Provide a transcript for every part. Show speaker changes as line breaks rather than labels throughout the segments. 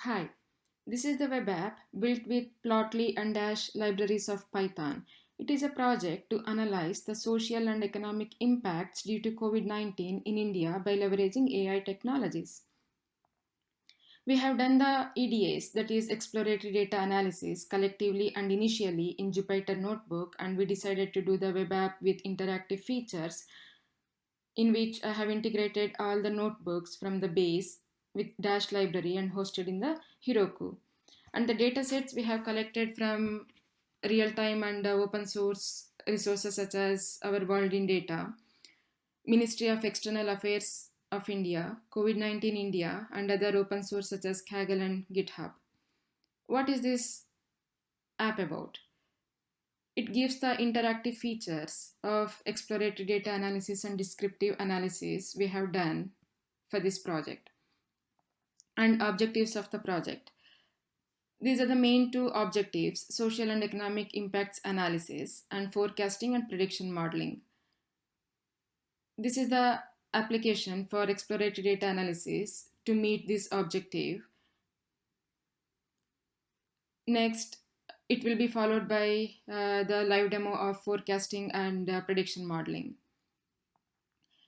Hi, this is the web app built with Plotly and Dash libraries of Python. It is a project to analyze the social and economic impacts due to COVID 19 in India by leveraging AI technologies. We have done the EDAs, that is Exploratory Data Analysis, collectively and initially in Jupyter Notebook, and we decided to do the web app with interactive features in which I have integrated all the notebooks from the base with Dash library and hosted in the Heroku. And the datasets we have collected from real-time and open source resources such as our World in Data, Ministry of External Affairs of India, COVID-19 India, and other open source such as Kaggle and GitHub. What is this app about? It gives the interactive features of exploratory data analysis and descriptive analysis we have done for this project and objectives of the project. These are the main two objectives: social and economic impacts analysis and forecasting and prediction modeling. This is the application for exploratory data analysis to meet this objective. Next, it will be followed by the live demo of forecasting and prediction modeling.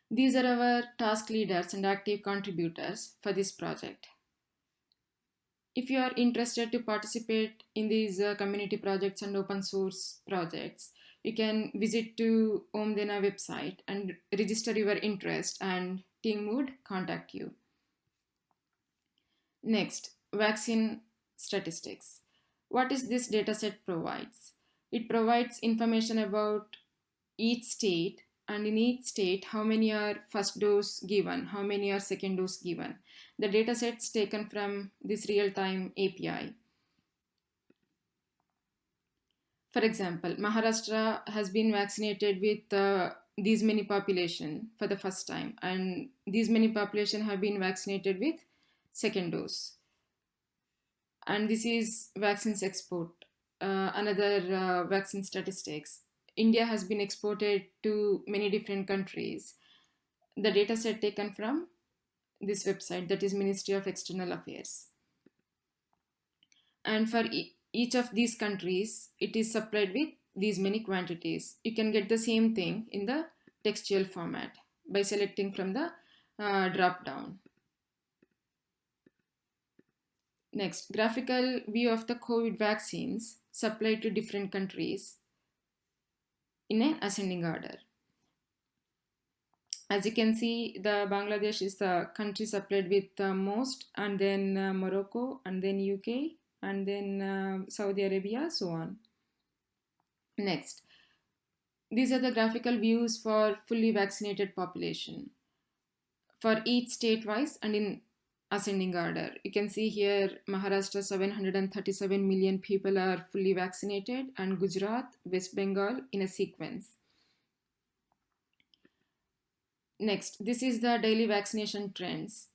These are our task leaders and active contributors for this project. If you are interested to participate in these community projects and open source projects, you can visit to Omdena website and register your interest, and team would contact you. Next, vaccine statistics. What is this dataset provides? It provides information about each state, and in each state how many are first dose given, how many are second dose given. The datasets taken from this real-time API. For example, Maharashtra has been vaccinated with these many population for the first time, and these many population have been vaccinated with second dose. And this is vaccines export. Another vaccine statistics. India has been exported to many different countries. The data set taken from this website, that is Ministry of External Affairs. And for each of these countries, it is supplied with these many quantities. You can get the same thing in the textual format by selecting from the drop down. Next, graphical view of the COVID vaccines supplied to different countries in an ascending order. As you can see, the Bangladesh is the country supplied with the most, and then Morocco, and then UK, and then Saudi Arabia, so on. Next, these are the graphical views for fully vaccinated population for each state wise and in ascending order. You can see here Maharashtra 737 million people are fully vaccinated, and Gujarat, West Bengal in a sequence. Next, this is the daily vaccination trends.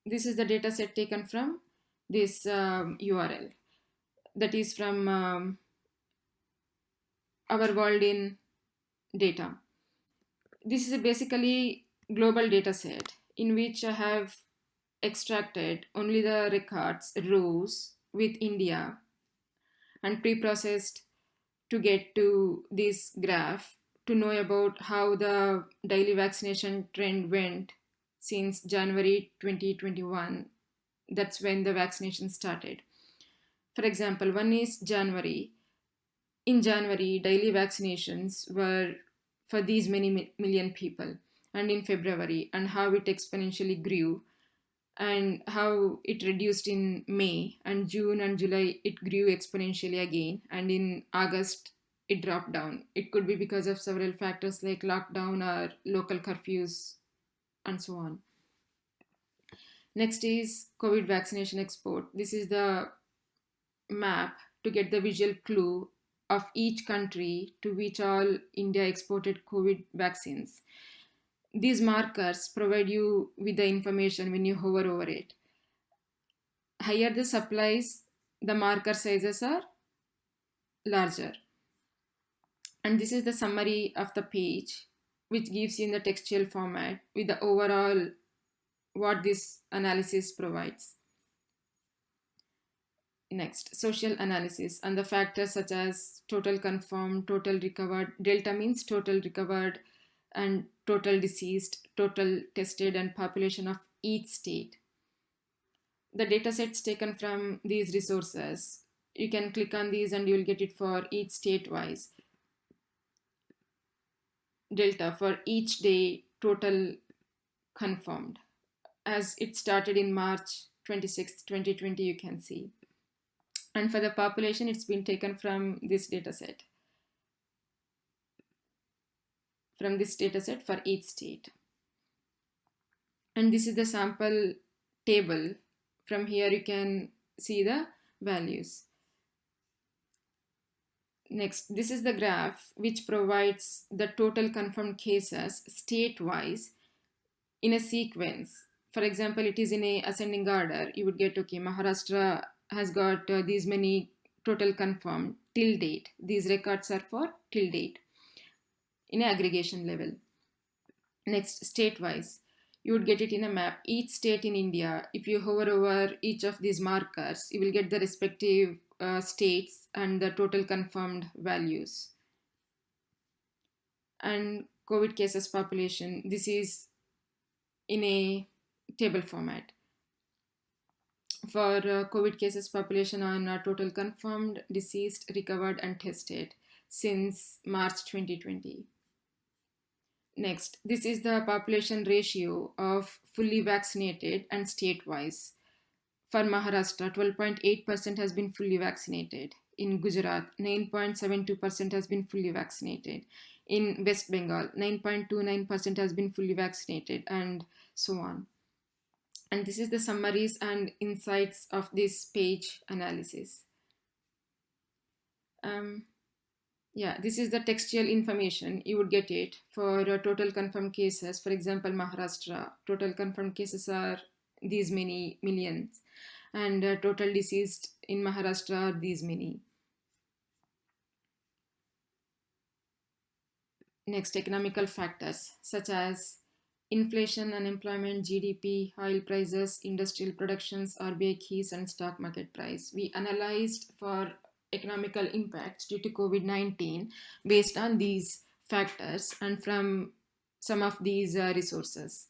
This is the data set taken from this URL, that is from our world in data. This is a basically global data set in which I have extracted only the records, rows with India, and pre-processed to get to this graph to know about how the daily vaccination trend went since January 2021. That's when the vaccination started. For example, one is January. In January, daily vaccinations were for these many million people, and in February, and how it exponentially grew, and how it reduced in May, and June and July it grew exponentially again, and in August it dropped down. It could be because of several factors like lockdown or local curfews and so on. Next is COVID vaccination export. This is the map to get the visual clue of each country to which all India exported COVID vaccines. These markers provide you with the information when you hover over it. Higher the supplies, the marker sizes are larger. And this is the summary of the page, which gives you in the textual format with the overall what this analysis provides. Next, social analysis, and the factors such as total confirmed, total recovered. Delta means total recovered, and total deceased, total tested, and population of each state. The data sets taken from these resources, you can click on these and you will get it for each state wise. Delta for each day, total confirmed. As it started in March 26, 2020, you can see. And for the population, it's been taken from this data set. For each state. And this is the sample table. From here you can see the values. Next, this is the graph which provides the total confirmed cases state-wise in a sequence. For example, it is in a ascending order. You would get, okay, Maharashtra has got these many total confirmed till date. These records are for till date in an aggregation level. Next, state-wise, you would get it in a map. Each state in India, if you hover over each of these markers, you will get the respective states and the total confirmed values. And COVID cases population, this is in a table format. For COVID cases population on total confirmed, deceased, recovered, and tested since March 2020. Next, this is the population ratio of fully vaccinated and state-wise. For Maharashtra, 12.8% has been fully vaccinated. In Gujarat, 9.72% has been fully vaccinated. In West Bengal, 9.29% has been fully vaccinated, and so on. And this is the summaries and insights of this page analysis. This is the textual information. You would get it for total confirmed cases. For example, Maharashtra, total confirmed cases are these many millions, and total deceased in Maharashtra are these many. Next, economical factors such as inflation, unemployment, GDP, oil prices, industrial productions, RBI keys, and stock market price. We analyzed for economical impacts due to COVID-19 based on these factors and from some of these resources.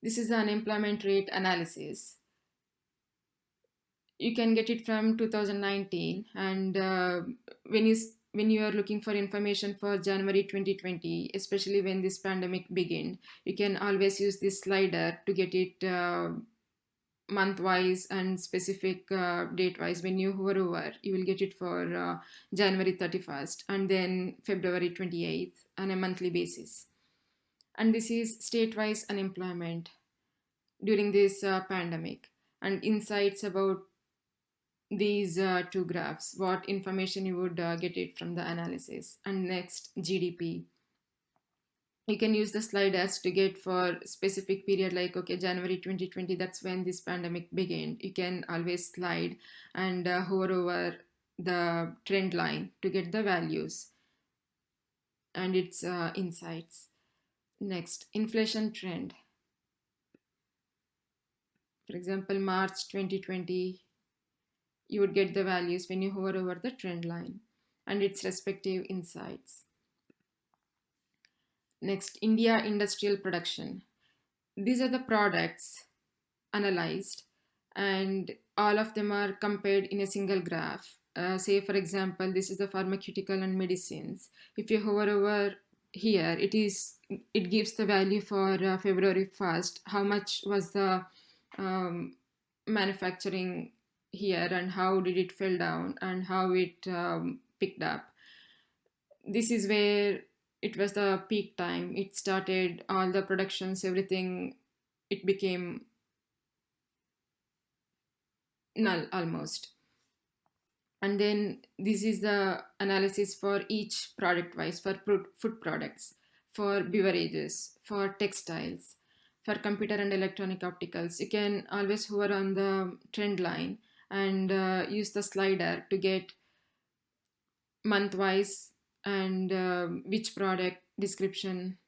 This is the unemployment rate analysis. You can get it from 2019, and when you are looking for information for January 2020, especially when this pandemic began, you can always use this slider to get it month-wise and specific date-wise. When you hover over, you will get it for January 31st and then February 28th on a monthly basis. And this is state-wise unemployment during this pandemic, and insights about these two graphs, what information you would get it from the analysis. And next, GDP. You can use the sliders to get for specific period, like, okay, January 2020, that's when this pandemic began. You can always slide and hover over the trend line to get the values and its insights. Next, inflation trend. For example, March 2020, you would get the values when you hover over the trend line and its respective insights. Next, India industrial production. These are the products analyzed, and all of them are compared in a single graph. Say, for example, this is the pharmaceutical and medicines. If you hover over here, it gives the value for February 1st, how much was the manufacturing here and how did it fell down and how it picked up. This is where it was the peak time. It started all the productions, everything, it became null almost. And then this is the analysis for each product wise, for food products, for beverages, for textiles, for computer and electronic opticals. You can always hover on the trend line and use the slider to get month wise and which product description.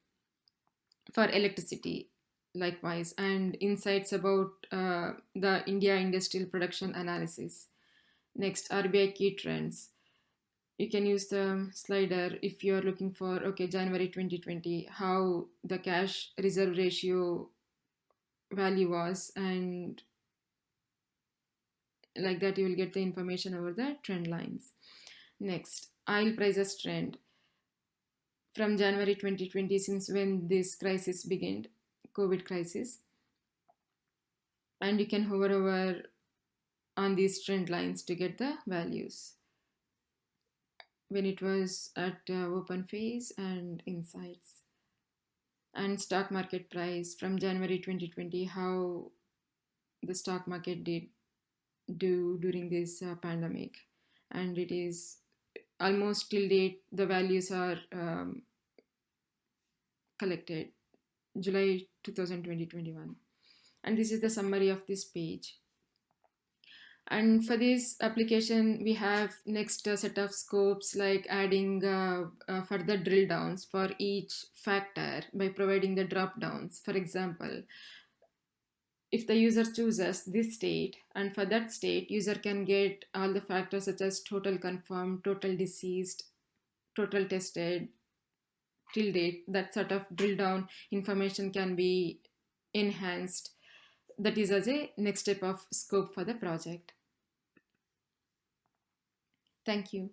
For electricity, likewise, and insights about the India industrial production analysis. Next, RBI key trends. You can use the slider if you're looking for, okay, January 2020, how the cash reserve ratio value was, and like that you will get the information over the trend lines. Next, oil prices trend from January 2020, since when this crisis began, COVID crisis, and you can hover over on these trend lines to get the values when it was at open phase and insights. And stock market price from January 2020, how the stock market did do during this pandemic, and it is almost till date the values are collected July 2020-21, and this is the summary of this page. And for this application, we have next set of scopes, like adding further drill downs for each factor by providing the drop downs. For example, if the user chooses this state, and for that state, user can get all the factors such as total confirmed, total deceased, total tested, till date. That sort of drill down information can be enhanced. That is as a next step of scope for the project. Thank you.